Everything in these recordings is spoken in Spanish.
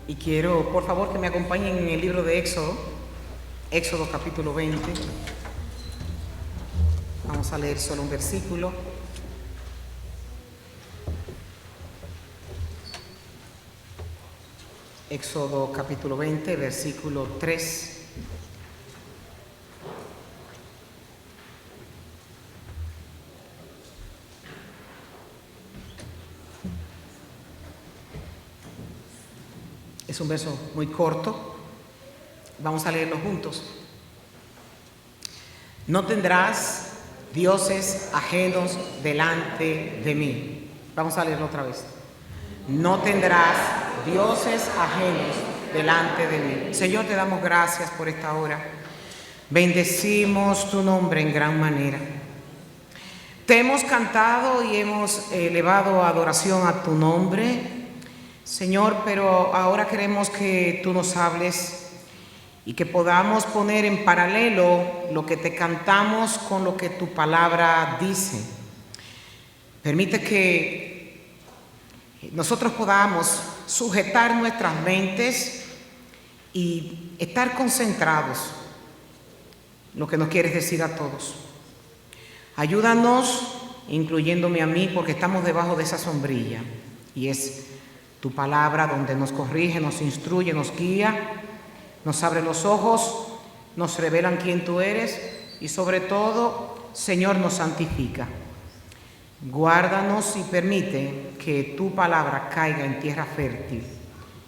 Y quiero, por favor, que me acompañen en el libro de Éxodo, Éxodo capítulo 20. Vamos a leer solo un versículo. Éxodo capítulo 20, versículo 3. Es un verso muy corto. Vamos a leerlo juntos. No tendrás dioses ajenos delante de mí. Vamos a leerlo otra vez. No tendrás dioses ajenos delante de mí. Señor, te damos gracias por esta hora. Bendecimos tu nombre en gran manera. Te hemos cantado y hemos elevado adoración a tu nombre, Señor, pero ahora queremos que tú nos hables y que podamos poner en paralelo lo que te cantamos con lo que tu palabra dice. Permite que nosotros podamos sujetar nuestras mentes y estar concentrados en lo que nos quieres decir a todos. Ayúdanos, incluyéndome a mí, porque estamos debajo de esa sombrilla y es tu palabra donde nos corrige, nos instruye, nos guía, nos abre los ojos, nos revelan quién tú eres y sobre todo, Señor, nos santifica. Guárdanos y permite que tu palabra caiga en tierra fértil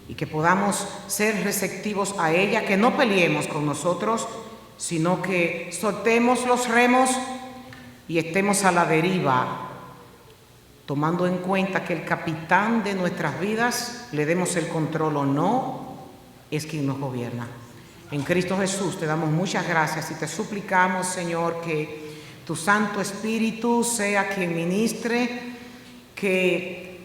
y que podamos ser receptivos a ella, que no peleemos con nosotros, sino que soltemos los remos y estemos a la deriva, tomando en cuenta que el capitán de nuestras vidas, le demos el control o no, es quien nos gobierna. En Cristo Jesús te damos muchas gracias y te suplicamos, Señor, que tu Santo Espíritu sea quien ministre, que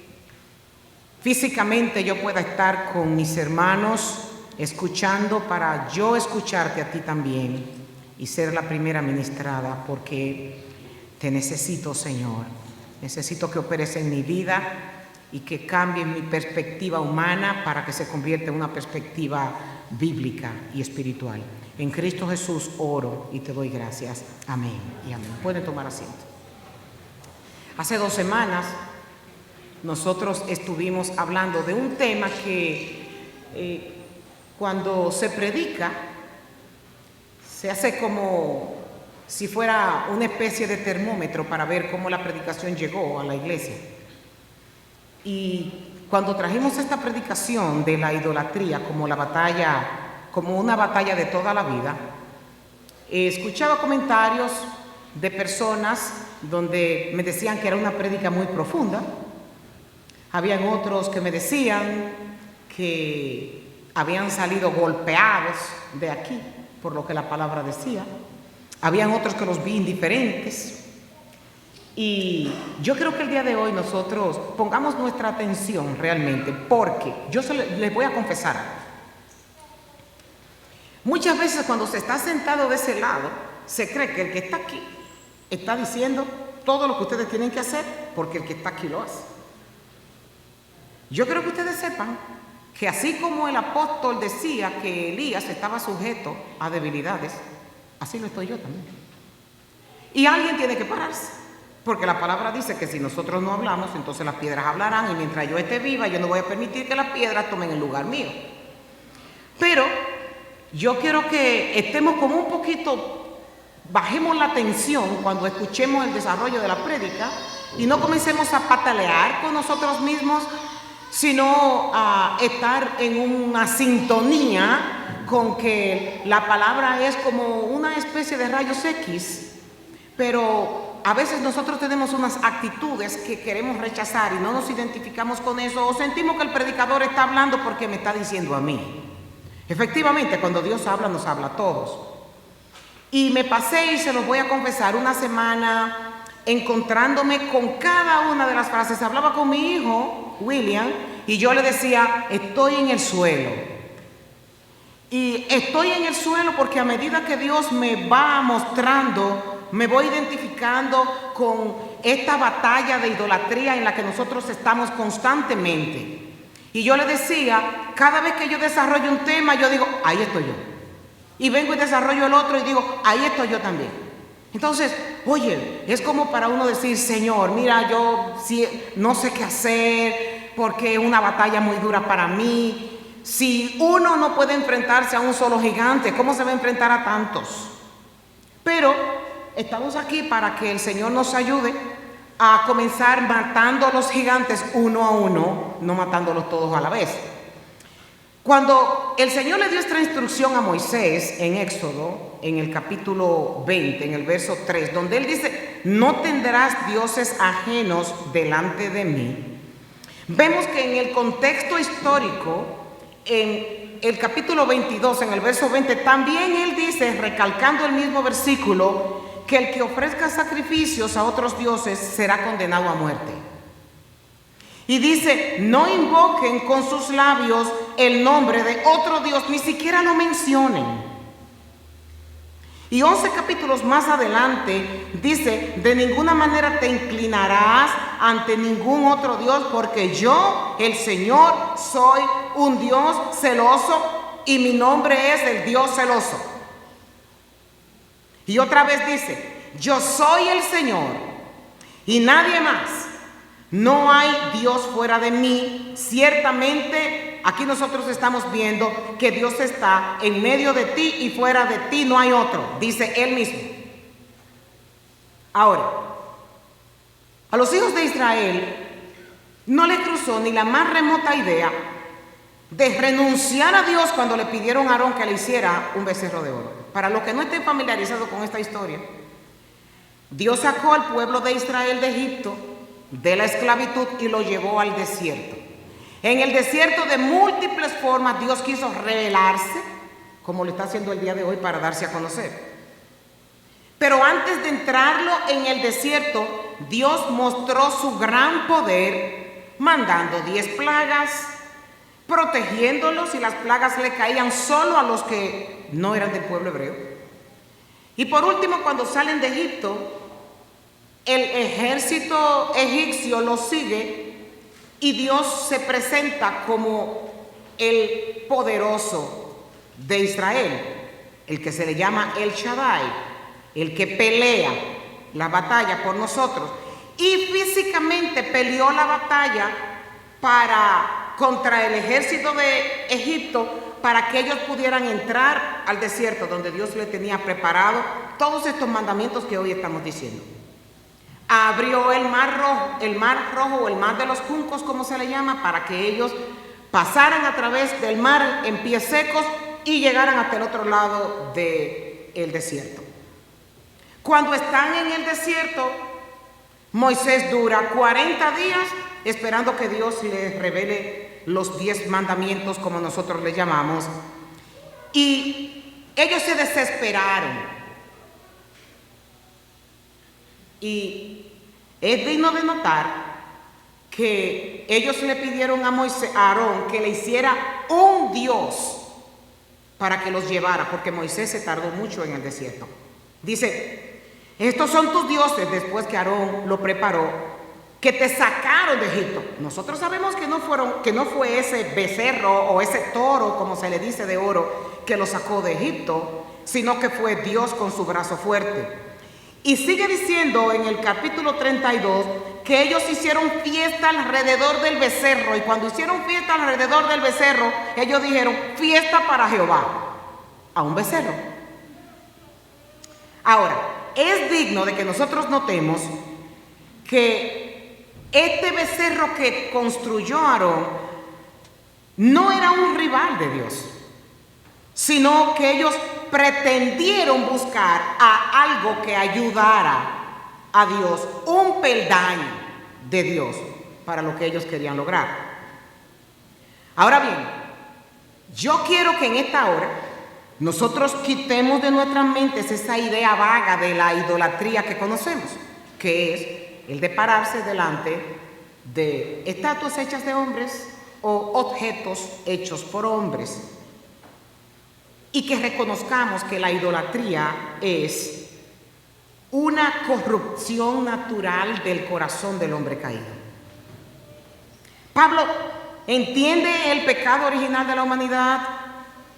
físicamente yo pueda estar con mis hermanos escuchando para yo escucharte a ti también y ser la primera ministrada, porque te necesito, Señor. Necesito que operes en mi vida y que cambie mi perspectiva humana para que se convierta en una perspectiva bíblica y espiritual. En Cristo Jesús oro y te doy gracias. Amén y amén. Pueden tomar asiento. Hace 2 semanas nosotros estuvimos hablando de un tema que cuando se predica se hace como si fuera una especie de termómetro para ver cómo la predicación llegó a la iglesia. Y cuando trajimos esta predicación de la idolatría como una batalla de toda la vida, escuchaba comentarios de personas donde me decían que era una prédica muy profunda. Habían otros que me decían que habían salido golpeados de aquí por lo que la palabra decía. Habían otros que los vi indiferentes. Y yo creo que el día de hoy nosotros pongamos nuestra atención realmente, porque yo les voy a confesar algo. Muchas veces cuando se está sentado de ese lado, se cree que el que está aquí está diciendo todo lo que ustedes tienen que hacer porque el que está aquí lo hace. Yo creo que ustedes sepan que así como el apóstol decía que Elías estaba sujeto a debilidades, así lo estoy yo también. Y alguien tiene que pararse, porque la palabra dice que si nosotros no hablamos, entonces las piedras hablarán, y mientras yo esté viva, yo no voy a permitir que las piedras tomen el lugar mío. Pero yo quiero que estemos como un poquito, bajemos la tensión cuando escuchemos el desarrollo de la prédica y no comencemos a patalear con nosotros mismos, sino a estar en una sintonía con que la palabra es como una especie de rayos X, pero a veces nosotros tenemos unas actitudes que queremos rechazar y no nos identificamos con eso, o sentimos que el predicador está hablando porque me está diciendo a mí. Efectivamente, cuando Dios habla, nos habla a todos. Y me pasé, y se los voy a confesar, una semana encontrándome con cada una de las frases. Hablaba con mi hijo, William, y yo le decía, estoy en el suelo. Y estoy en el suelo porque a medida que Dios me va mostrando, me voy identificando con esta batalla de idolatría en la que nosotros estamos constantemente. Y yo le decía, cada vez que yo desarrollo un tema, yo digo, ahí estoy yo. Y vengo y desarrollo el otro y digo, ahí estoy yo también. Entonces, oye, es como para uno decir, Señor, mira, yo no sé qué hacer porque es una batalla muy dura para mí. Si uno no puede enfrentarse a un solo gigante, ¿cómo se va a enfrentar a tantos? Pero estamos aquí para que el Señor nos ayude a comenzar matando a los gigantes uno a uno, no matándolos todos a la vez. Cuando el Señor le dio esta instrucción a Moisés en Éxodo, en el capítulo 20, en el verso 3, donde él dice, no tendrás dioses ajenos delante de mí, vemos que en el contexto histórico, en el capítulo 22, en el verso 20, también él dice, recalcando el mismo versículo, que el que ofrezca sacrificios a otros dioses será condenado a muerte. Y dice, no invoquen con sus labios el nombre de otro Dios, ni siquiera lo mencionen. Y 11 capítulos más adelante dice, de ninguna manera te inclinarás ante ningún otro Dios, porque yo, el Señor, soy un Dios celoso y mi nombre es el Dios celoso. Y otra vez dice, yo soy el Señor y nadie más. No hay Dios fuera de mí. Ciertamente, aquí nosotros estamos viendo que Dios está en medio de ti y fuera de ti no hay otro, dice Él mismo. Ahora, a los hijos de Israel no les cruzó ni la más remota idea de renunciar a Dios cuando le pidieron a Aarón que le hiciera un becerro de oro. Para los que no estén familiarizados con esta historia, Dios sacó al pueblo de Israel de Egipto, de la esclavitud, y lo llevó al desierto. En el desierto, de múltiples formas, Dios quiso revelarse, como lo está haciendo el día de hoy, para darse a conocer. Pero antes de entrarlo en el desierto, Dios mostró su gran poder, mandando 10 plagas, protegiéndolos, y las plagas le caían solo a los que no eran del pueblo hebreo. Y por último, cuando salen de Egipto, el ejército egipcio los sigue y Dios se presenta como el poderoso de Israel, el que se le llama El Shaddai, el que pelea la batalla por nosotros. Y físicamente peleó la batalla contra el ejército de Egipto, para que ellos pudieran entrar al desierto donde Dios les tenía preparado todos estos mandamientos que hoy estamos diciendo. Abrió el mar rojo o el mar de los juncos, como se le llama, para que ellos pasaran a través del mar en pies secos y llegaran hasta el otro lado del desierto. Cuando están en el desierto, Moisés dura 40 días esperando que Dios les revele los 10 mandamientos, como nosotros les llamamos, y ellos se desesperaron. Y es digno de notar que ellos le pidieron a Aarón que le hiciera un Dios para que los llevara, porque Moisés se tardó mucho en el desierto. Dice, estos son tus dioses, después que Aarón lo preparó, que te sacaron de Egipto. Nosotros sabemos que no fue ese becerro o ese toro, como se le dice, de oro, que lo sacó de Egipto, sino que fue Dios con su brazo fuerte. Y sigue diciendo en el capítulo 32 que ellos hicieron fiesta alrededor del becerro, y cuando hicieron fiesta alrededor del becerro, ellos dijeron, fiesta para Jehová, a un becerro. Ahora, es digno de que nosotros notemos que este becerro que construyó Aarón no era un rival de Dios, sino que ellos pretendieron buscar a algo que ayudara a Dios, un peldaño de Dios para lo que ellos querían lograr. Ahora bien, yo quiero que en esta hora nosotros quitemos de nuestras mentes esa idea vaga de la idolatría que conocemos, que es el de pararse delante de estatuas hechas de hombres o objetos hechos por hombres, y que reconozcamos que la idolatría es una corrupción natural del corazón del hombre caído. Pablo entiende el pecado original de la humanidad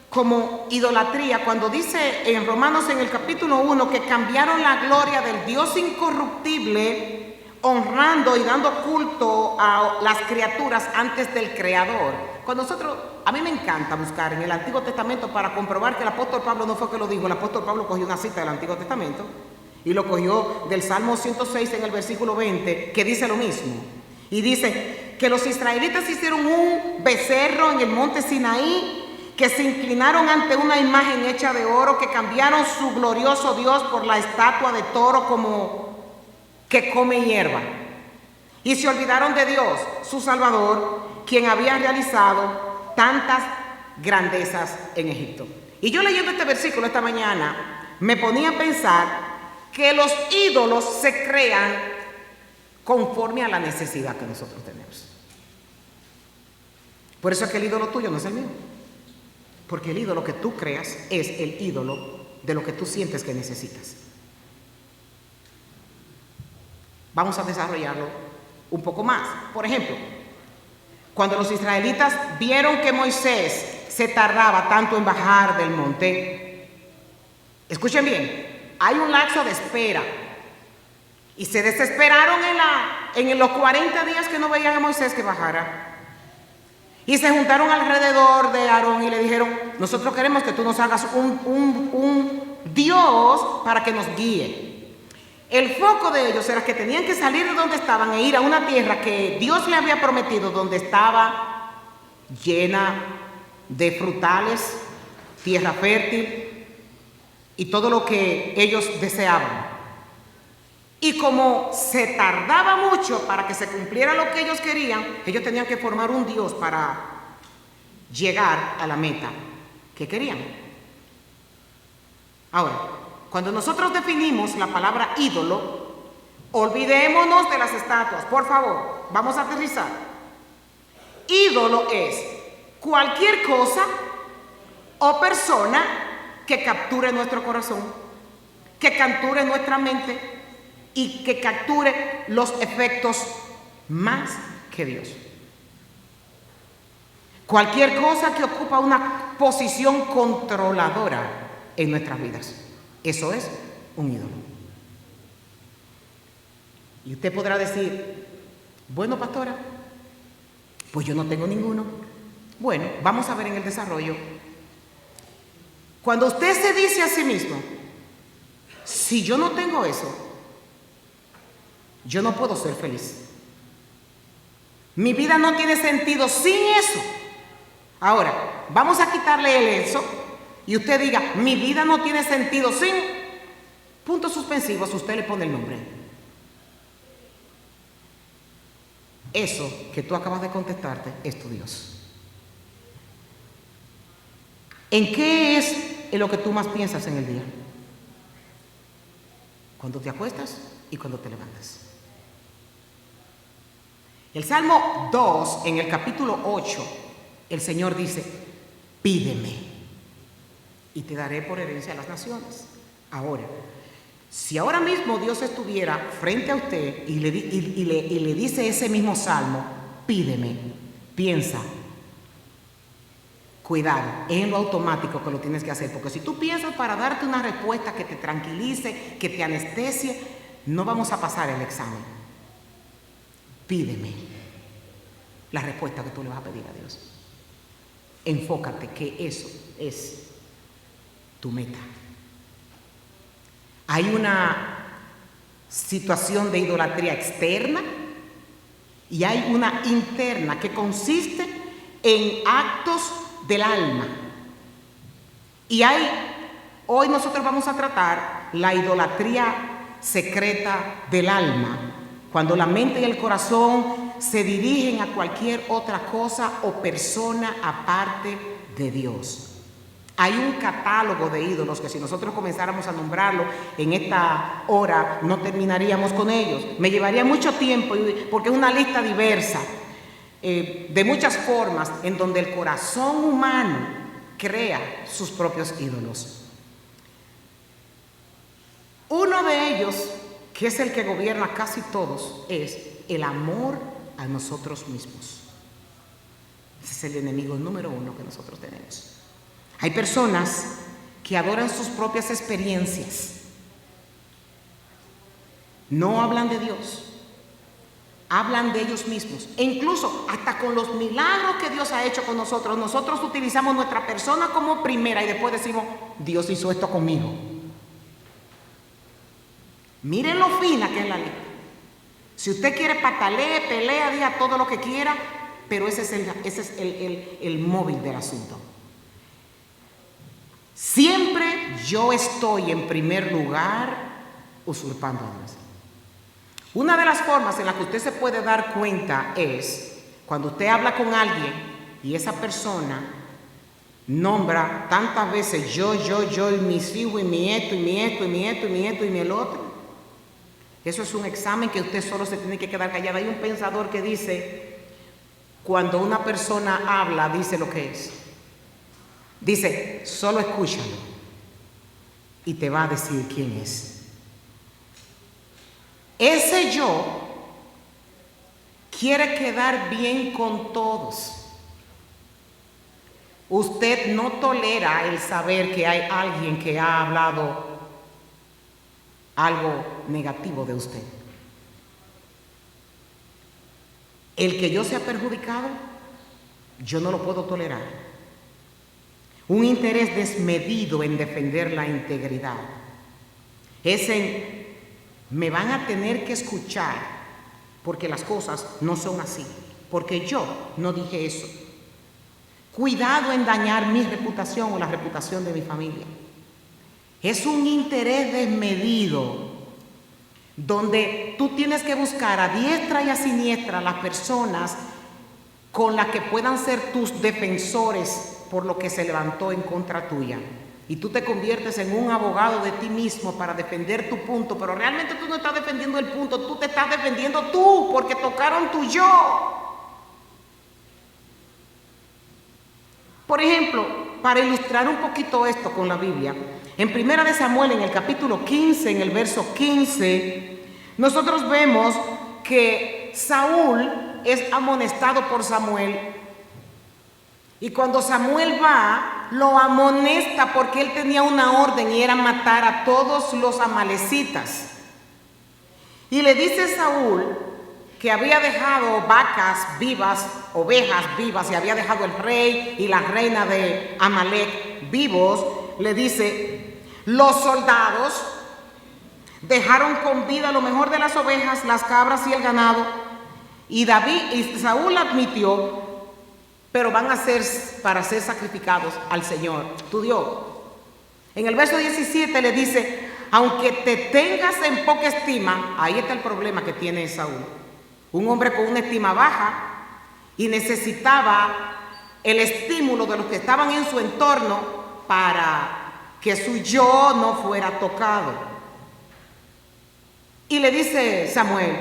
como idolatría cuando dice en Romanos en el capítulo 1 que cambiaron la gloria del Dios incorruptible honrando y dando culto a las criaturas antes del Creador. Cuando a mí me encanta buscar en el Antiguo Testamento para comprobar que el apóstol Pablo no fue que lo dijo. El apóstol Pablo cogió una cita del Antiguo Testamento y lo cogió del Salmo 106 en el versículo 20, que dice lo mismo. Y dice que los israelitas hicieron un becerro en el monte Sinaí, que se inclinaron ante una imagen hecha de oro, que cambiaron su glorioso Dios por la estatua de toro como que come hierba. Y se olvidaron de Dios, su Salvador, quien había realizado tantas grandezas en Egipto. Y yo leyendo este versículo esta mañana, me ponía a pensar que los ídolos se crean conforme a la necesidad que nosotros tenemos. Por eso es que el ídolo tuyo no es el mío. Porque el ídolo que tú creas es el ídolo de lo que tú sientes que necesitas. Vamos a desarrollarlo un poco más. Por ejemplo, cuando los israelitas vieron que Moisés se tardaba tanto en bajar del monte, escuchen bien, hay un lapso de espera. Y se desesperaron en los 40 días que no veían a Moisés que bajara. Y se juntaron alrededor de Aarón y le dijeron: nosotros queremos que tú nos hagas un Dios para que nos guíe. El foco de ellos era que tenían que salir de donde estaban e ir a una tierra que Dios le había prometido, donde estaba llena de frutales, tierra fértil y todo lo que ellos deseaban. Y como se tardaba mucho para que se cumpliera lo que ellos querían, ellos tenían que formar un Dios para llegar a la meta que querían. Ahora, cuando nosotros definimos la palabra ídolo, olvidémonos de las estatuas, por favor, vamos a aterrizar. Ídolo es cualquier cosa o persona que capture nuestro corazón, que capture nuestra mente y que capture los efectos más que Dios. Cualquier cosa que ocupa una posición controladora en nuestras vidas. Eso es un ídolo. Y usted podrá decir: bueno, pastora, pues yo no tengo ninguno. Bueno, vamos a ver en el desarrollo. Cuando usted se dice a sí mismo: si yo no tengo eso, yo no puedo ser feliz. Mi vida no tiene sentido sin eso. Ahora, vamos a quitarle el eso y usted diga: mi vida no tiene sentido sin puntos suspensivos. Usted le pone el nombre. Eso que tú acabas de contestarte es tu Dios. ¿En qué es en lo que tú más piensas en el día? Cuando te acuestas y cuando te levantas. El Salmo 2, en el capítulo 8, el Señor dice: pídeme y te daré por herencia a las naciones. Ahora, si ahora mismo Dios estuviera frente a usted y le dice ese mismo Salmo: pídeme, piensa, cuidado, es en lo automático que lo tienes que hacer, porque si tú piensas para darte una respuesta que te tranquilice, que te anestesie, no vamos a pasar el examen. Pídeme la respuesta que tú le vas a pedir a Dios. Enfócate que eso es tu meta. Hay una situación de idolatría externa y hay una interna que consiste en actos del alma. Y hoy nosotros vamos a tratar la idolatría secreta del alma, cuando la mente y el corazón se dirigen a cualquier otra cosa o persona aparte de Dios. Hay un catálogo de ídolos que si nosotros comenzáramos a nombrarlo en esta hora no terminaríamos con ellos. Me llevaría mucho tiempo porque es una lista diversa, de muchas formas, en donde el corazón humano crea sus propios ídolos. Uno de ellos, que es el que gobierna casi todos, es el amor a nosotros mismos. Ese es el enemigo número uno que nosotros tenemos. Hay personas que adoran sus propias experiencias. No hablan de Dios. Hablan de ellos mismos. E incluso hasta con los milagros que Dios ha hecho con nosotros, nosotros utilizamos nuestra persona como primera y después decimos, Dios hizo esto conmigo. Miren lo fina que es la ley. Si usted quiere patalee, pelea, diga todo lo que quiera, pero ese es el móvil del asunto. Siempre yo estoy en primer lugar usurpando a Dios. Una de las formas en las que usted se puede dar cuenta es cuando usted habla con alguien y esa persona nombra tantas veces yo, y mis hijos, y mi esto, y mi esto, y mi esto, y mi esto, y mi el otro. Eso es un examen que usted solo se tiene que quedar callado. Hay un pensador que dice, cuando una persona habla, dice lo que es. Dice, solo escúchalo y te va a decir quién es. Ese yo quiere quedar bien con todos. Usted no tolera el saber que hay alguien que ha hablado algo negativo de usted. El que yo sea perjudicado, yo no lo puedo tolerar. Un interés desmedido en defender la integridad es en me van a tener que escuchar porque las cosas no son así, porque yo no dije eso. Cuidado en dañar mi reputación o la reputación de mi familia. Es un interés desmedido donde tú tienes que buscar a diestra y a siniestra las personas con las que puedan ser tus defensores por lo que se levantó en contra tuya. Y tú te conviertes en un abogado de ti mismo para defender tu punto, pero realmente tú no estás defendiendo el punto, tú te estás defendiendo tú, porque tocaron tu yo. Por ejemplo, para ilustrar un poquito esto con la Biblia, en 1 de Samuel, en el capítulo 15, en el verso 15, nosotros vemos que Saúl es amonestado por Samuel. Y cuando Samuel va, lo amonesta porque él tenía una orden y era matar a todos los amalecitas. Y le dice Saúl que había dejado vacas vivas, ovejas vivas, y había dejado el rey y la reina de Amalec vivos. Le dice, los soldados dejaron con vida lo mejor de las ovejas, las cabras y el ganado. Y Saúl admitió, pero van a ser para ser sacrificados al Señor, tu Dios. En el verso 17 le dice, aunque te tengas en poca estima, ahí está el problema que tiene Saúl. Un hombre con una estima baja y necesitaba el estímulo de los que estaban en su entorno para que su yo no fuera tocado. Y le dice Samuel,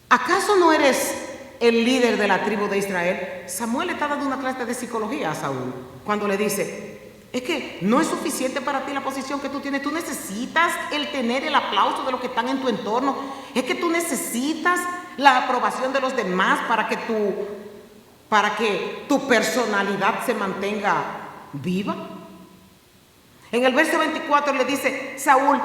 ¿acaso no eres el líder de la tribu de Israel? Samuel le está dando una clase de psicología a Saúl cuando le dice, es que no es suficiente para ti la posición que tú tienes, tú necesitas el tener el aplauso de los que están en tu entorno, es que tú necesitas la aprobación de los demás para que tu personalidad se mantenga viva. En el verso 24 le dice Saúl,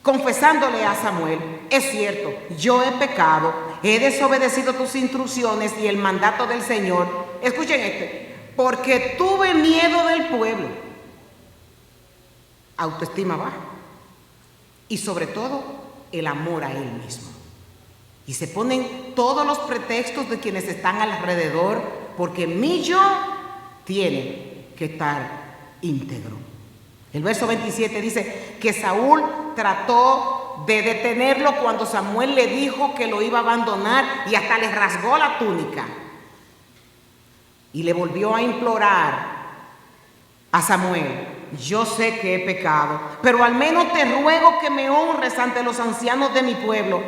confesándole a Samuel, es cierto, yo he pecado, he desobedecido tus instrucciones y el mandato del Señor. Escuchen porque tuve miedo del pueblo. Autoestima baja. Y sobre todo, el amor a él mismo. Y se ponen todos los pretextos de quienes están alrededor, porque mi yo tiene que estar íntegro. El verso 27 dice que Saúl trató de detenerlo cuando Samuel le dijo que lo iba a abandonar y hasta le rasgó la túnica. Y le volvió a implorar a Samuel, yo sé que he pecado, pero al menos te ruego que me honres ante los ancianos de mi pueblo.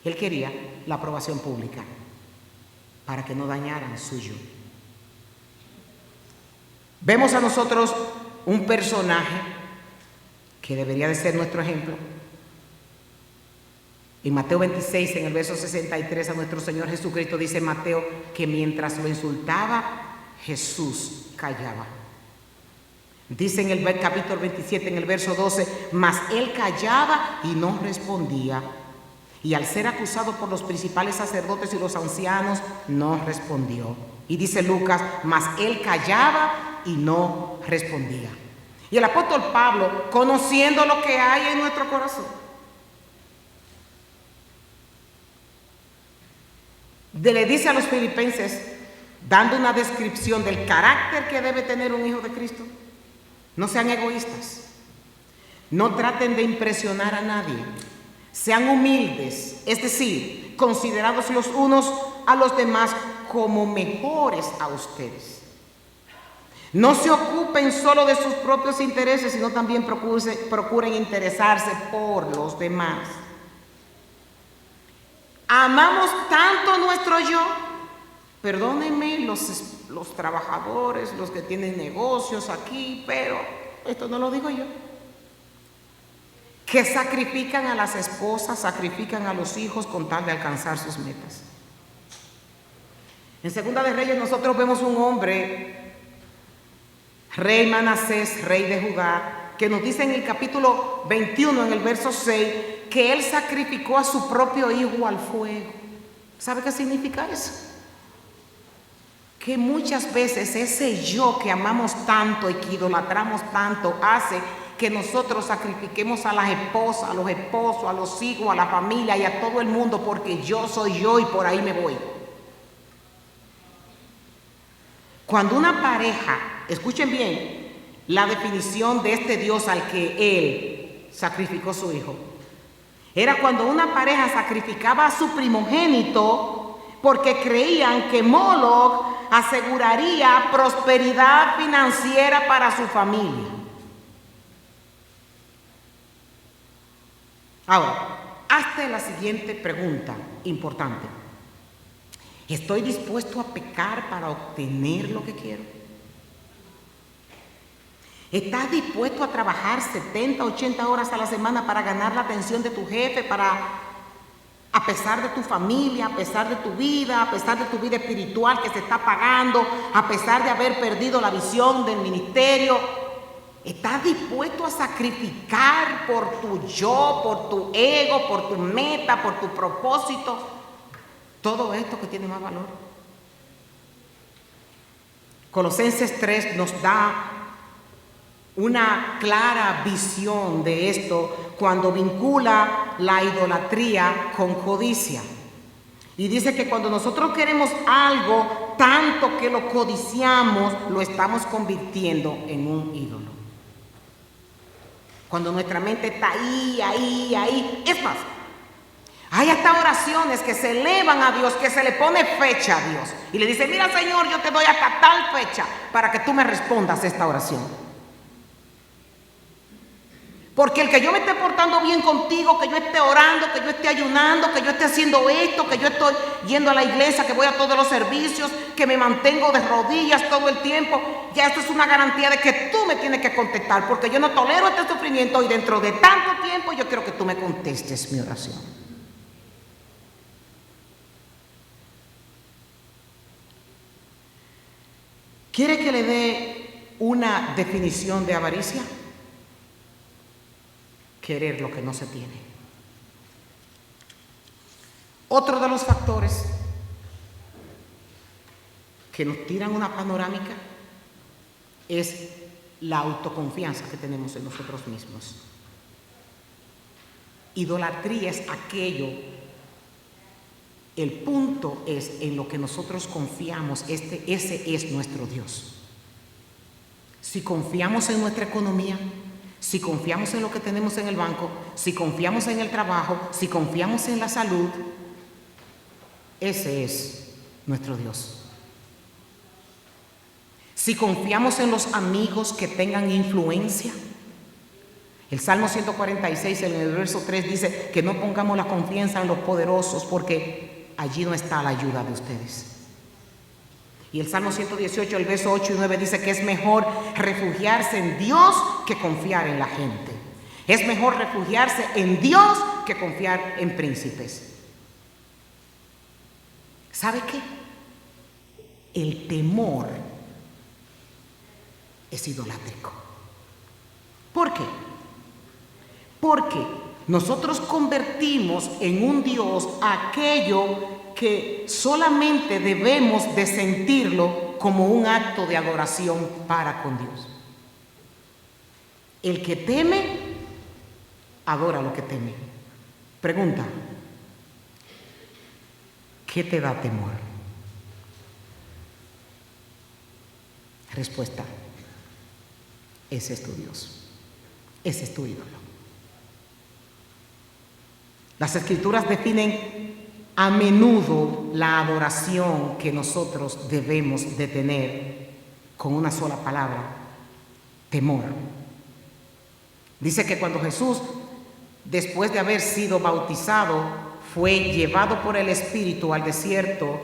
Él quería la aprobación pública para que no dañaran su yo. Vemos a nosotros un personaje que debería de ser nuestro ejemplo. En Mateo 26, en el verso 63, a nuestro Señor Jesucristo dice Mateo que mientras lo insultaba, Jesús callaba. Dice en el capítulo 27, en el verso 12, mas él callaba y no respondía. Y al ser acusado por los principales sacerdotes y los ancianos, no respondió. Y dice Lucas, mas él callaba y no respondía. Y el apóstol Pablo, conociendo lo que hay en nuestro corazón, le dice a los filipenses, dando una descripción del carácter que debe tener un hijo de Cristo: no sean egoístas, no traten de impresionar a nadie, sean humildes, es decir, considerados los unos a los demás como mejores a ustedes. No se ocupen solo de sus propios intereses, sino también procuren interesarse por los demás. Amamos tanto nuestro yo, perdónenme los trabajadores, los que tienen negocios aquí, pero esto no lo digo yo, que sacrifican a las esposas, sacrifican a los hijos con tal de alcanzar sus metas. En Segunda de Reyes nosotros vemos un hombre, rey Manasés, rey de Judá, que nos dice en el capítulo 21, en el verso 6, que él sacrificó a su propio hijo al fuego. ¿Sabe qué significa eso? Que muchas veces ese yo que amamos tanto y que idolatramos tanto hace que nosotros sacrifiquemos a las esposas, a los esposos, a los hijos, a la familia y a todo el mundo, porque yo soy yo y por ahí me voy. Cuando una pareja, escuchen bien la definición de este Dios al que él sacrificó a su hijo, era cuando una pareja sacrificaba a su primogénito porque creían que Moloch aseguraría prosperidad financiera para su familia. Ahora, hazte la siguiente pregunta importante: ¿estoy dispuesto a pecar para obtener lo que quiero? ¿Estás dispuesto a trabajar 70, 80 horas a la semana para ganar la atención de tu jefe, a pesar de tu familia, a pesar de tu vida espiritual que se está apagando, a pesar de haber perdido la visión del ministerio? ¿Estás dispuesto a sacrificar por tu yo, por tu ego, por tu meta, por tu propósito, todo esto que tiene más valor? Colosenses 3 nos da una clara visión de esto cuando vincula la idolatría con codicia. Y dice que cuando nosotros queremos algo tanto que lo codiciamos, lo estamos convirtiendo en un ídolo. Cuando nuestra mente está ahí. Es más, hay hasta oraciones que se elevan a Dios, que se le pone fecha a Dios. Y le dice: mira, Señor, yo te doy hasta tal fecha para que tú me respondas esta oración. Porque el que yo me esté portando bien contigo, que yo esté orando, que yo esté ayunando, que yo esté haciendo esto, que yo estoy yendo a la iglesia, que voy a todos los servicios, que me mantengo de rodillas todo el tiempo, ya esto es una garantía de que tú me tienes que contestar, porque yo no tolero este sufrimiento y dentro de tanto tiempo yo quiero que tú me contestes mi oración. ¿Quiere que le dé una definición de avaricia? Querer lo que no se tiene. Otro de los factores que nos tiran una panorámica es la autoconfianza que tenemos en nosotros mismos. Idolatría es aquello, el punto es en lo que nosotros confiamos, ese es nuestro Dios. Si confiamos en nuestra economía, si confiamos en lo que tenemos en el banco, si confiamos en el trabajo, si confiamos en la salud, ese es nuestro Dios. Si confiamos en los amigos que tengan influencia, el Salmo 146 en el verso 3 dice que no pongamos la confianza en los poderosos porque allí no está la ayuda de ustedes. Y el Salmo 118, el verso 8 y 9 dice que es mejor refugiarse en Dios que confiar en la gente. Es mejor refugiarse en Dios que confiar en príncipes. ¿Sabe qué? El temor es idolátrico. ¿Por qué? Porque nosotros convertimos en un Dios aquello que solamente debemos de sentirlo como un acto de adoración para con Dios. El que teme, adora lo que teme. Pregunta, ¿qué te da temor? Respuesta, ese es tu Dios, ese es tu ídolo. Las Escrituras definen a menudo la adoración que nosotros debemos de tener con una sola palabra, temor. Dice que cuando Jesús, después de haber sido bautizado, fue llevado por el Espíritu al desierto,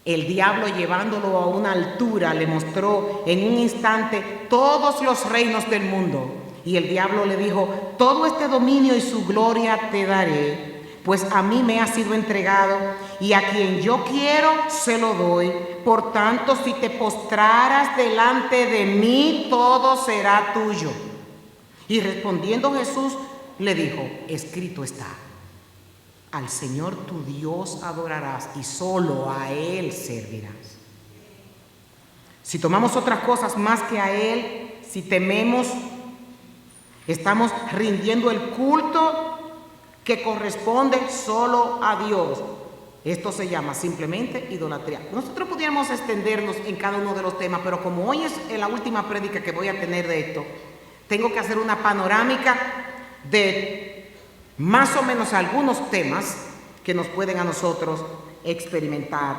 el diablo, llevándolo a una altura, le mostró en un instante todos los reinos del mundo. Y el diablo le dijo, todo este dominio y su gloria te daré, pues a mí me ha sido entregado y a quien yo quiero se lo doy. Por tanto, si te postraras delante de mí, todo será tuyo. Y respondiendo Jesús le dijo, escrito está, al Señor tu Dios adorarás y solo a Él servirás. Si tomamos otras cosas más que a Él, si tememos, estamos rindiendo el culto que corresponde solo a Dios. Esto se llama simplemente idolatría. Nosotros pudiéramos extendernos en cada uno de los temas, pero como hoy es la última prédica que voy a tener de esto, tengo que hacer una panorámica de más o menos algunos temas que nos pueden a nosotros experimentar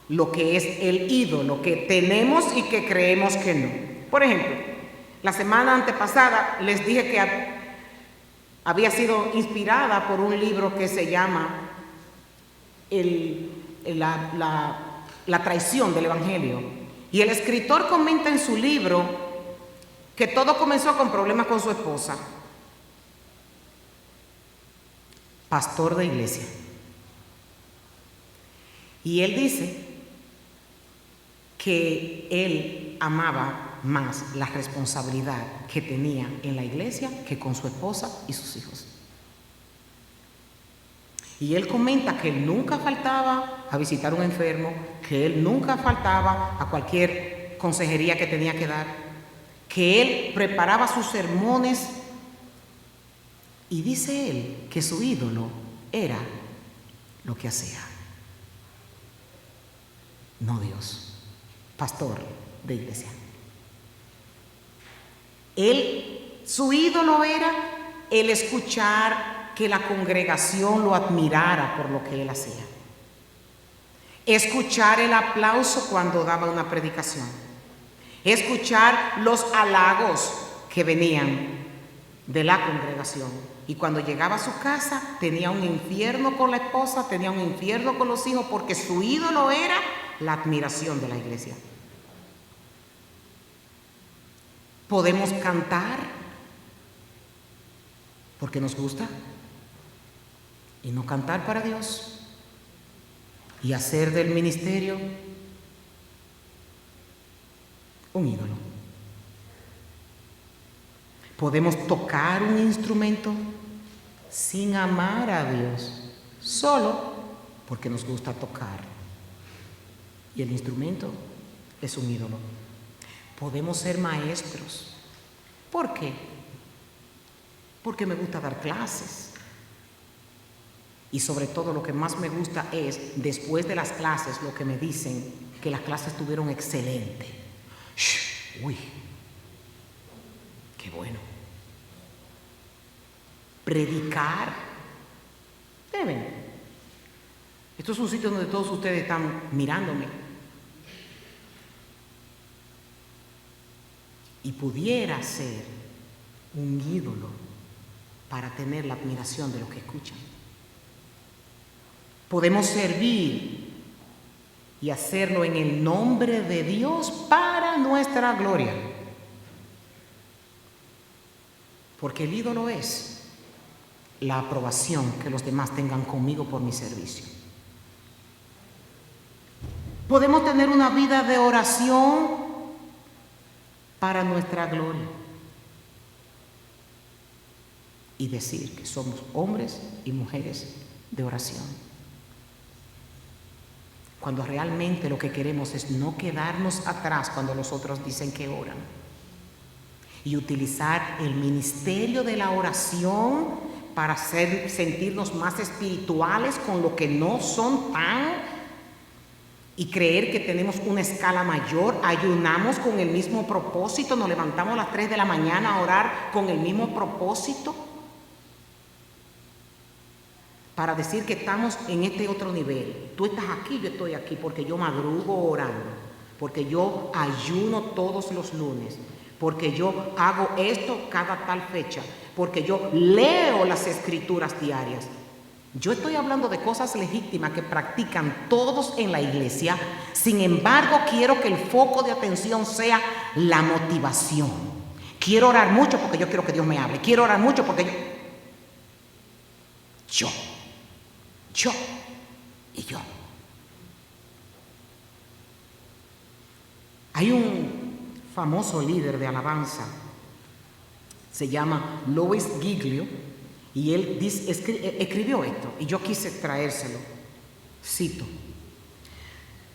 lo que es el ídolo que tenemos y que creemos que no. Por ejemplo, la semana antepasada les dije que había sido inspirada por un libro que se llama La traición del Evangelio. Y el escritor comenta en su libro que todo comenzó con problemas con su esposa, pastor de iglesia. Y él dice que él amaba más la responsabilidad que tenía en la iglesia que con su esposa y sus hijos. Y él comenta que él nunca faltaba a visitar a un enfermo, que él nunca faltaba a cualquier consejería que tenía que dar, que él preparaba sus sermones, y dice él que su ídolo era lo que hacía, no Dios, pastor de iglesia. Su ídolo era el escuchar que la congregación lo admirara por lo que él hacía, escuchar el aplauso cuando daba una predicación, escuchar los halagos que venían de la congregación. Y cuando llegaba a su casa tenía un infierno con la esposa, tenía un infierno con los hijos, porque su ídolo era la admiración de la iglesia. Podemos cantar porque nos gusta y no cantar para Dios, y hacer del ministerio un ídolo. Podemos tocar un instrumento sin amar a Dios, solo porque nos gusta tocar, y el instrumento es un ídolo. Podemos ser maestros. ¿Por qué? Porque me gusta dar clases. Y sobre todo lo que más me gusta es, después de las clases, lo que me dicen, que las clases estuvieron excelentes. Uy, qué bueno. Predicar. Deben. Esto es un sitio donde todos ustedes están mirándome. Y pudiera ser un ídolo para tener la admiración de los que escuchan. Podemos servir y hacerlo en el nombre de Dios para nuestra gloria. Porque el ídolo es la aprobación que los demás tengan conmigo por mi servicio. Podemos tener una vida de oración para nuestra gloria y decir que somos hombres y mujeres de oración, cuando realmente lo que queremos es no quedarnos atrás cuando los otros dicen que oran, y utilizar el ministerio de la oración para sentirnos más espirituales con lo que no son tan, y creer que tenemos una escala mayor. Ayunamos con el mismo propósito, nos levantamos a las 3 de la mañana a orar con el mismo propósito, para decir que estamos en este otro nivel. Tú estás aquí, yo estoy aquí, porque yo madrugo orando, porque yo ayuno todos los lunes, porque yo hago esto cada tal fecha, porque yo leo las escrituras diarias. Yo estoy hablando de cosas legítimas que practican todos en la iglesia. Sin embargo, quiero que el foco de atención sea la motivación. Quiero orar mucho porque yo quiero que Dios me hable. Quiero orar mucho porque yo y yo. Hay un famoso líder de alabanza, se llama Louis Giglio, y él escribió esto, y yo quise traérselo. Cito: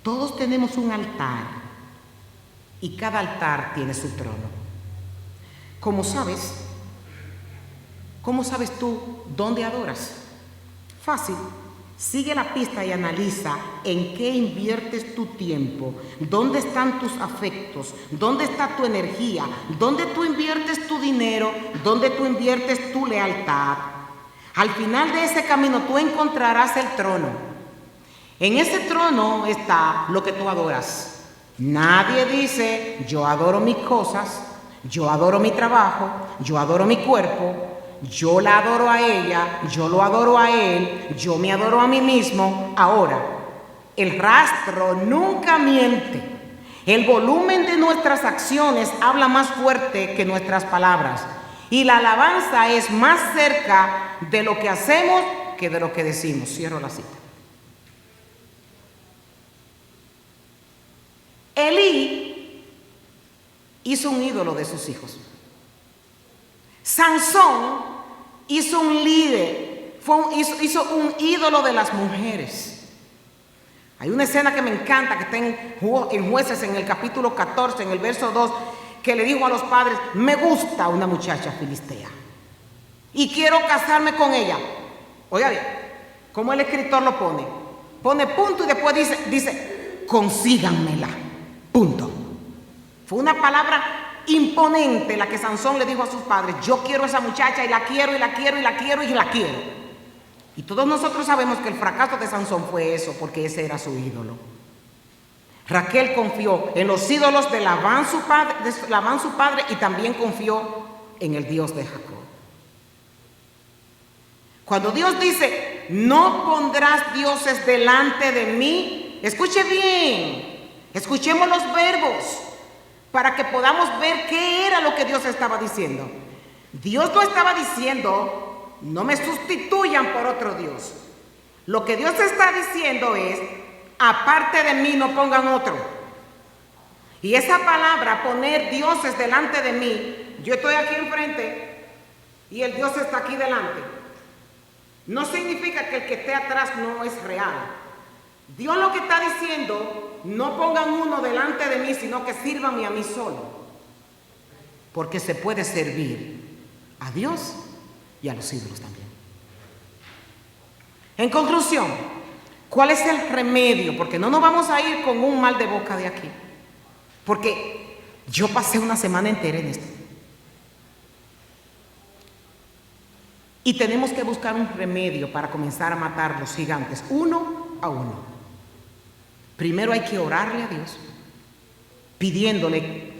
todos tenemos un altar, y cada altar tiene su trono. ¿Cómo sabes tú dónde adoras? Fácil. Sigue la pista y analiza en qué inviertes tu tiempo, dónde están tus afectos, dónde está tu energía, dónde tú inviertes tu dinero, dónde tú inviertes tu lealtad. Al final de ese camino tú encontrarás el trono. En ese trono está lo que tú adoras. Nadie dice: yo adoro mis cosas, yo adoro mi trabajo, yo adoro mi cuerpo, yo la adoro a ella, yo lo adoro a él, yo me adoro a mí mismo. Ahora, el rastro nunca miente. El volumen de nuestras acciones habla más fuerte que nuestras palabras. Y la alabanza es más cerca de lo que hacemos que de lo que decimos. Cierro la cita. Elí hizo un ídolo de sus hijos. Sansón hizo un líder, hizo un ídolo de las mujeres. Hay una escena que me encanta, que está en Jueces, en el capítulo 14, en el verso 2, que le dijo a los padres: me gusta una muchacha filistea y quiero casarme con ella. Oiga bien, como el escritor lo pone punto, y después dice consíganmela, punto. Fue una palabra imponente la que Sansón le dijo a sus padres: yo quiero a esa muchacha, y la quiero, y la quiero, y la quiero, y la quiero. Y todos nosotros sabemos que el fracaso de Sansón fue eso, porque ese era su ídolo. Raquel confió en los ídolos de Labán su padre, y también confió en el Dios de Jacob. Cuando Dios dice: no pondrás dioses delante de mí, escuche bien, escuchemos los verbos, para que podamos ver qué era lo que Dios estaba diciendo. Dios no estaba diciendo: no me sustituyan por otro Dios. Lo que Dios está diciendo es: aparte de mí no pongan otro. Y esa palabra, poner dioses delante de mí, yo estoy aquí enfrente y el Dios está aquí delante, no significa que el que esté atrás no es real. Dios lo que está diciendo: no pongan uno delante de mí, sino que sírvanme a mí solo. Porque se puede servir a Dios y a los ídolos también. En conclusión, ¿cuál es el remedio? Porque no nos vamos a ir con un mal de boca de aquí. Porque yo pasé una semana entera en esto. Y tenemos que buscar un remedio para comenzar a matar los gigantes, uno a uno. Primero hay que orarle a Dios, pidiéndole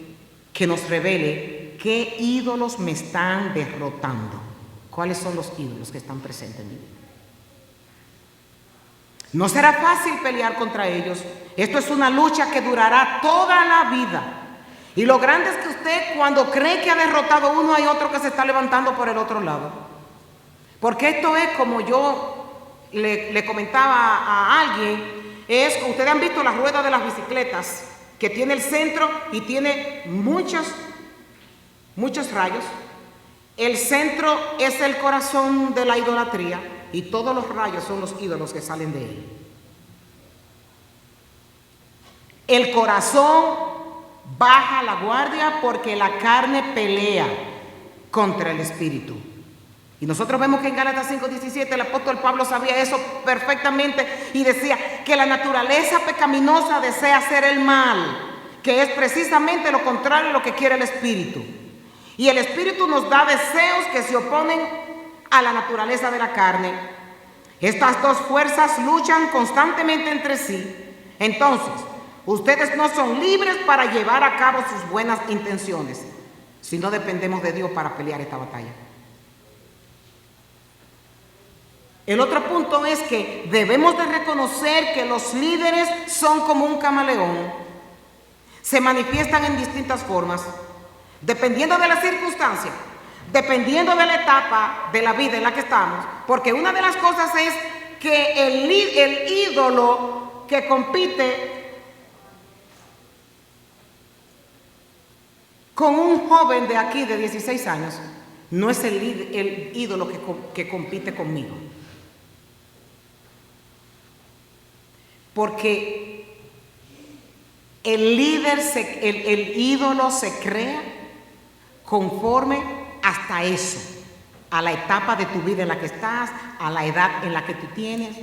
que nos revele qué ídolos me están derrotando. ¿Cuáles son los ídolos que están presentes en mi vida? No será fácil pelear contra ellos. Esto es una lucha que durará toda la vida. Y lo grande es que usted, cuando cree que ha derrotado uno, hay otro que se está levantando por el otro lado. Porque esto es como yo le comentaba a alguien, es, ustedes han visto las ruedas de las bicicletas, que tiene el centro y tiene muchos rayos. El centro es el corazón de la idolatría y todos los rayos son los ídolos que salen de él. El corazón baja la guardia porque la carne pelea contra el espíritu. Y nosotros vemos que en Gálatas 5:17 el apóstol Pablo sabía eso perfectamente y decía que la naturaleza pecaminosa desea hacer el mal, que es precisamente lo contrario a lo que quiere el espíritu. Y el espíritu nos da deseos que se oponen a la naturaleza de la carne. Estas dos fuerzas luchan constantemente entre sí. Entonces, ustedes no son libres para llevar a cabo sus buenas intenciones, si no dependemos de Dios para pelear esta batalla. El otro punto es que debemos de reconocer que los líderes son como un camaleón. Se manifiestan en distintas formas, dependiendo de la circunstancia, dependiendo de la etapa de la vida en la que estamos. Porque una de las cosas es que el ídolo que compite con un joven de aquí de 16 años no es el ídolo que compite conmigo. Porque el ídolo se crea conforme hasta eso, a la etapa de tu vida en la que estás, a la edad en la que tú tienes.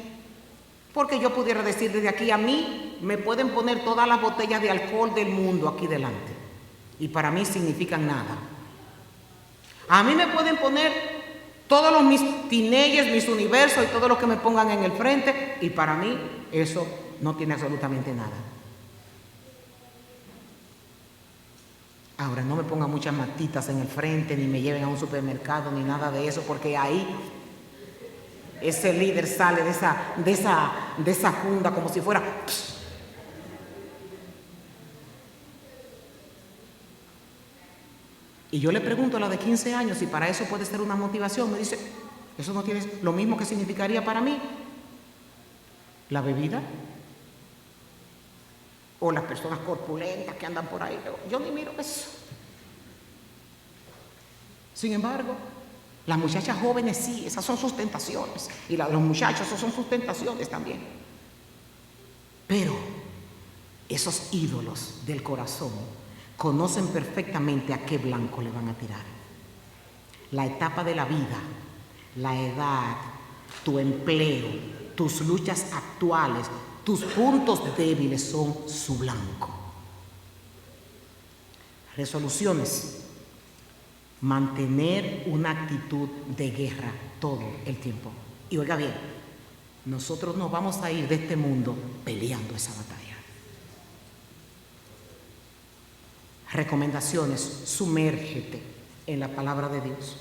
Porque yo pudiera decir desde aquí, a mí me pueden poner todas las botellas de alcohol del mundo aquí delante y para mí significan nada. A mí me pueden poner todos mis teenagers, mis universos y todo lo que me pongan en el frente y para mí eso no tiene absolutamente nada. Ahora, no me pongan muchas matitas en el frente, ni me lleven a un supermercado, ni nada de eso, porque ahí ese líder sale de esa funda como si fuera... Y yo le pregunto a la de 15 años si para eso puede ser una motivación. Me dice, eso no tiene lo mismo que significaría para mí la bebida o las personas corpulentas que andan por ahí. Yo ni miro eso. Sin embargo, las muchachas jóvenes sí, esas son sus tentaciones. Y las de los muchachos, esas son sus tentaciones también. Pero esos ídolos del corazón conocen perfectamente a qué blanco le van a tirar. La etapa de la vida, la edad, tu empleo, tus luchas actuales, tus puntos débiles son su blanco. Resoluciones. Mantener una actitud de guerra todo el tiempo. Y oiga bien, nosotros nos vamos a ir de este mundo peleando esa batalla. Recomendaciones, sumérgete en la palabra de Dios,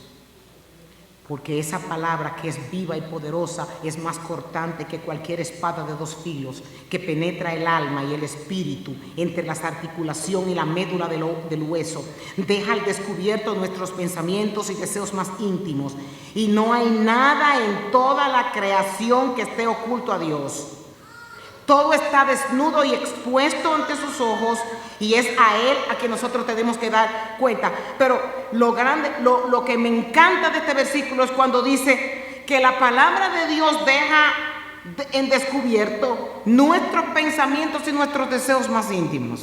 porque esa palabra que es viva y poderosa es más cortante que cualquier espada de dos filos, que penetra el alma y el espíritu, entre las articulaciones y la médula del hueso, deja al descubierto nuestros pensamientos y deseos más íntimos, y no hay nada en toda la creación que esté oculto a Dios. Todo está desnudo y expuesto ante sus ojos, y es a Él a quien nosotros tenemos que dar cuenta. Pero lo que me encanta de este versículo es cuando dice que la palabra de Dios deja en descubierto nuestros pensamientos y nuestros deseos más íntimos.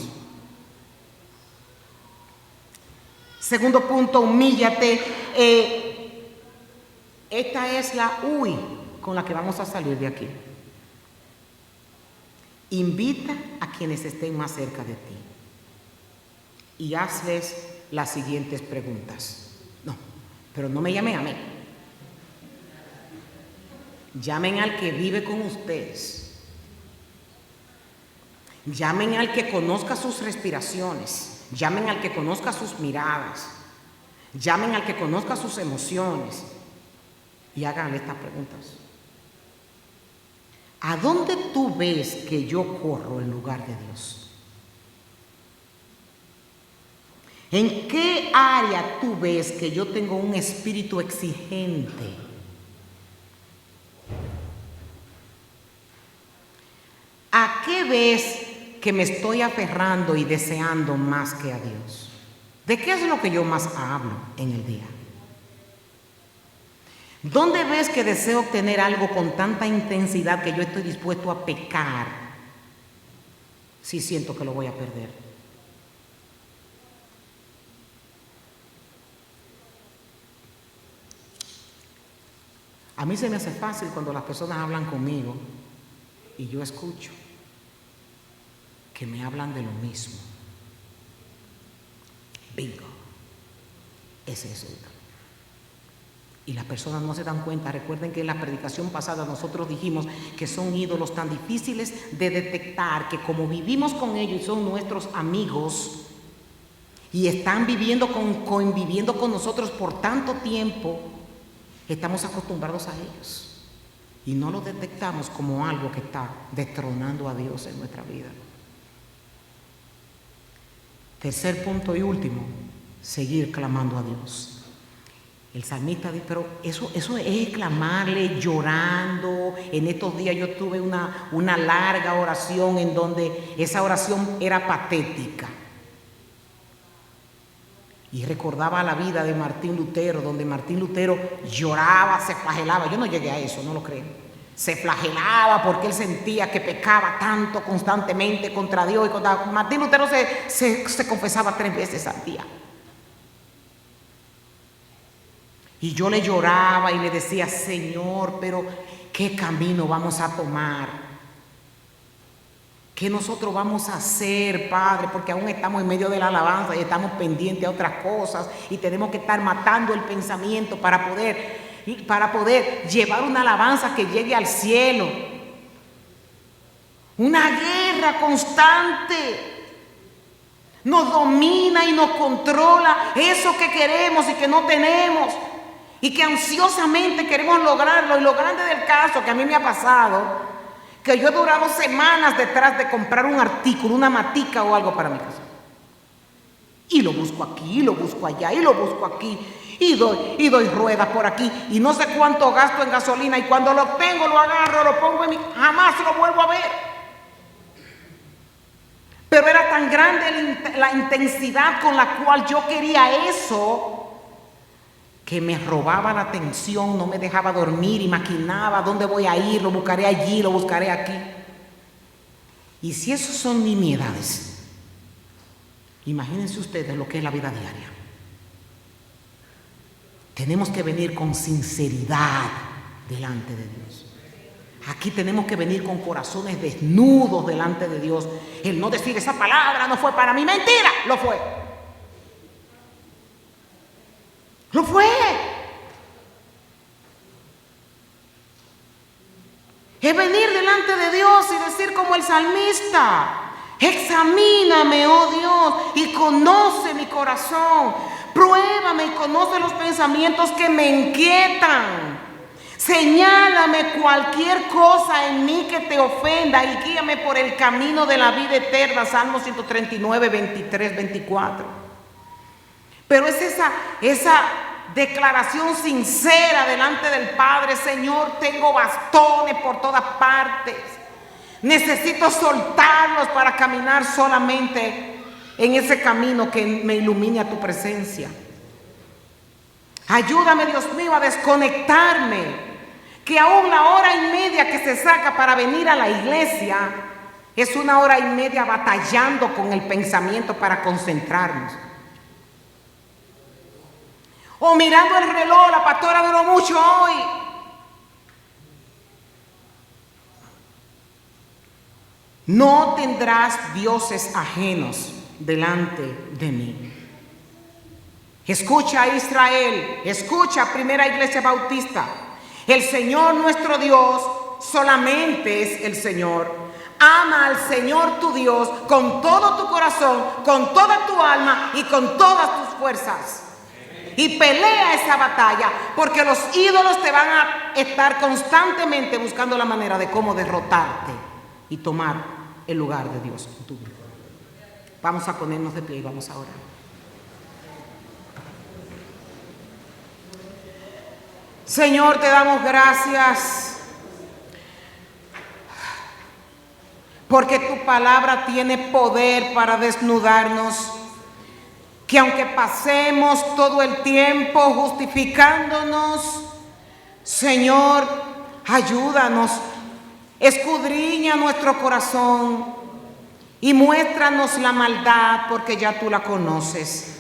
Segundo punto, humíllate. Esta es la con la que vamos a salir de aquí. Invita a quienes estén más cerca de ti y hazles las siguientes preguntas. No, pero no me llamen a mí. Llamen al que vive con ustedes. Llamen al que conozca sus respiraciones. Llamen al que conozca sus miradas. Llamen al que conozca sus emociones. Y háganle estas preguntas. ¿A dónde tú ves que yo corro en lugar de Dios? ¿En qué área tú ves que yo tengo un espíritu exigente ¿A qué ves que me estoy aferrando y deseando más que a Dios? ¿De qué es lo que yo más hablo en el día? ¿Dónde ves que deseo obtener algo con tanta intensidad que yo estoy dispuesto a pecar si siento que lo voy a perder? A mí se me hace fácil cuando las personas hablan conmigo y yo escucho que me hablan de lo mismo. Bingo. Ese es el. Y las personas no se dan cuenta. Recuerden que en la predicación pasada nosotros dijimos que son ídolos tan difíciles de detectar, que como vivimos con ellos y son nuestros amigos y están conviviendo con nosotros por tanto tiempo, estamos acostumbrados a ellos y no los detectamos como algo que está destronando a Dios en nuestra vida. Tercer punto y último, seguir clamando a Dios. El salmista dice, pero eso es clamarle llorando. En estos días yo tuve una larga oración en donde esa oración era patética. Y recordaba la vida de Martín Lutero, donde Martín Lutero lloraba, se flagelaba. Yo no llegué a eso, no lo creo. Se flagelaba porque él sentía que pecaba tanto constantemente contra Dios. Martín Lutero se confesaba 3 veces al día. Y yo le lloraba y le decía, Señor, pero ¿qué camino vamos a tomar? ¿Qué nosotros vamos a hacer, Padre? Porque aún estamos en medio de la alabanza y estamos pendientes a otras cosas y tenemos que estar matando el pensamiento para poder llevar una alabanza que llegue al cielo. Una guerra constante. Nos domina y nos controla eso que queremos y que no tenemos. Y que ansiosamente queremos lograrlo. Y lo grande del caso que a mí me ha pasado, que yo he durado semanas detrás de comprar un artículo, una matica o algo para mi casa. Y lo busco aquí, y lo busco allá, y lo busco aquí. Y doy ruedas por aquí. Y no sé cuánto gasto en gasolina. Y cuando lo tengo, lo agarro, lo pongo en jamás lo vuelvo a ver. Pero era tan grande la intensidad con la cual yo quería eso, que me robaba la atención, no me dejaba dormir y maquinaba dónde voy a ir, lo buscaré allí, lo buscaré aquí. Y si esos son nimiedades, imagínense ustedes lo que es la vida diaria. Tenemos que venir con sinceridad delante de Dios. Aquí tenemos que venir con corazones desnudos delante de Dios. El no decir esa palabra no fue para mí, mentira, lo fue. Lo fue. Es venir delante de Dios y decir como el salmista, examíname, oh Dios, y conoce mi corazón. Pruébame y conoce los pensamientos que me inquietan. Señálame cualquier cosa en mí que te ofenda y guíame por el camino de la vida eterna. Salmo 139, 23, 24. Pero es esa declaración sincera delante del Padre. Señor, tengo bastones por todas partes. Necesito soltarlos para caminar solamente en ese camino que me ilumine a tu presencia. Ayúdame, Dios mío, a desconectarme. Que aún la hora y media que se saca para venir a la iglesia es una hora y media batallando con el pensamiento para concentrarnos. O mirando el reloj, la pastora duró mucho hoy. No tendrás dioses ajenos delante de mí. Escucha, Israel, escucha, Primera Iglesia Bautista. El Señor nuestro Dios solamente es el Señor. Ama al Señor tu Dios con todo tu corazón, con toda tu alma y con todas tus fuerzas. Y pelea esa batalla, porque los ídolos te van a estar constantemente buscando la manera de cómo derrotarte y tomar el lugar de Dios en tu vida. Vamos a ponernos de pie y vamos a orar. Señor, te damos gracias porque tu palabra tiene poder para desnudarnos. Que aunque pasemos todo el tiempo justificándonos, Señor, ayúdanos, escudriña nuestro corazón y muéstranos la maldad porque ya tú la conoces.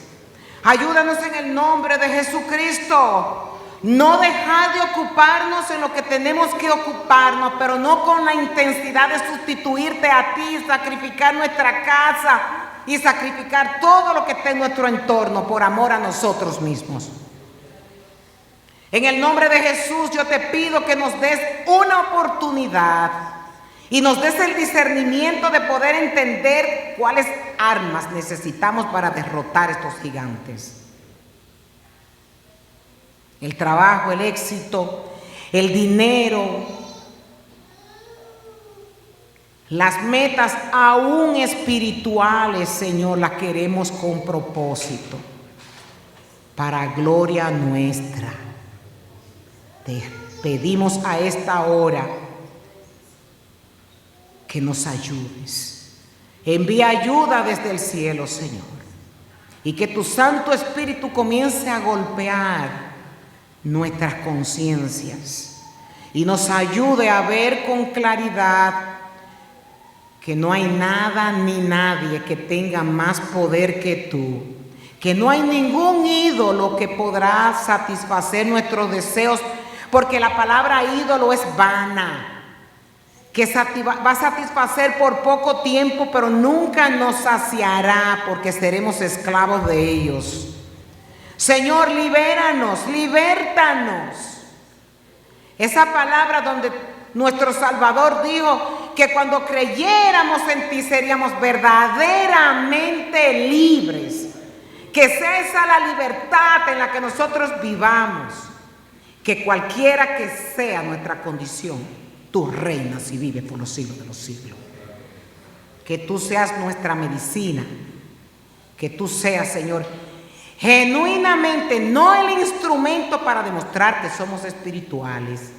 Ayúdanos en el nombre de Jesucristo. No dejar de ocuparnos en lo que tenemos que ocuparnos, pero no con la intensidad de sustituirte a ti, sacrificar nuestra casa y sacrificar todo lo que está en nuestro entorno por amor a nosotros mismos. En el nombre de Jesús yo te pido que nos des una oportunidad y nos des el discernimiento de poder entender cuáles armas necesitamos para derrotar estos gigantes. El trabajo, el éxito, el dinero, las metas aún espirituales, Señor, las queremos con propósito, para gloria nuestra. Te pedimos a esta hora que nos ayudes. Envía ayuda desde el cielo, Señor, y que tu Santo Espíritu comience a golpear nuestras conciencias y nos ayude a ver con claridad que no hay nada ni nadie que tenga más poder que tú, que no hay ningún ídolo que podrá satisfacer nuestros deseos, porque la palabra ídolo es vana, que va a satisfacer por poco tiempo, pero nunca nos saciará porque seremos esclavos de ellos. Señor, libéranos, libértanos. Esa palabra donde nuestro Salvador dijo que cuando creyéramos en ti seríamos verdaderamente libres. Que sea esa la libertad en la que nosotros vivamos. Que cualquiera que sea nuestra condición, tú reinas y vives por los siglos de los siglos. Que tú seas nuestra medicina. Que tú seas, Señor, genuinamente, no el instrumento para demostrar que somos espirituales,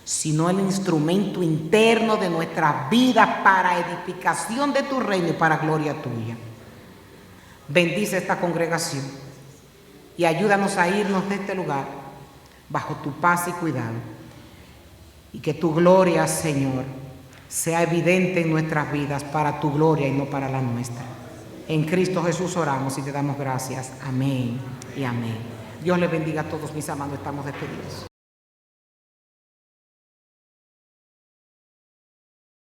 sino el instrumento interno de nuestra vida para edificación de tu reino y para gloria tuya. Bendice esta congregación y ayúdanos a irnos de este lugar bajo tu paz y cuidado, y que tu gloria, Señor, sea evidente en nuestras vidas para tu gloria y no para la nuestra. En Cristo Jesús oramos y te damos gracias. Amén y amén. Dios les bendiga a todos mis amados. Estamos despedidos.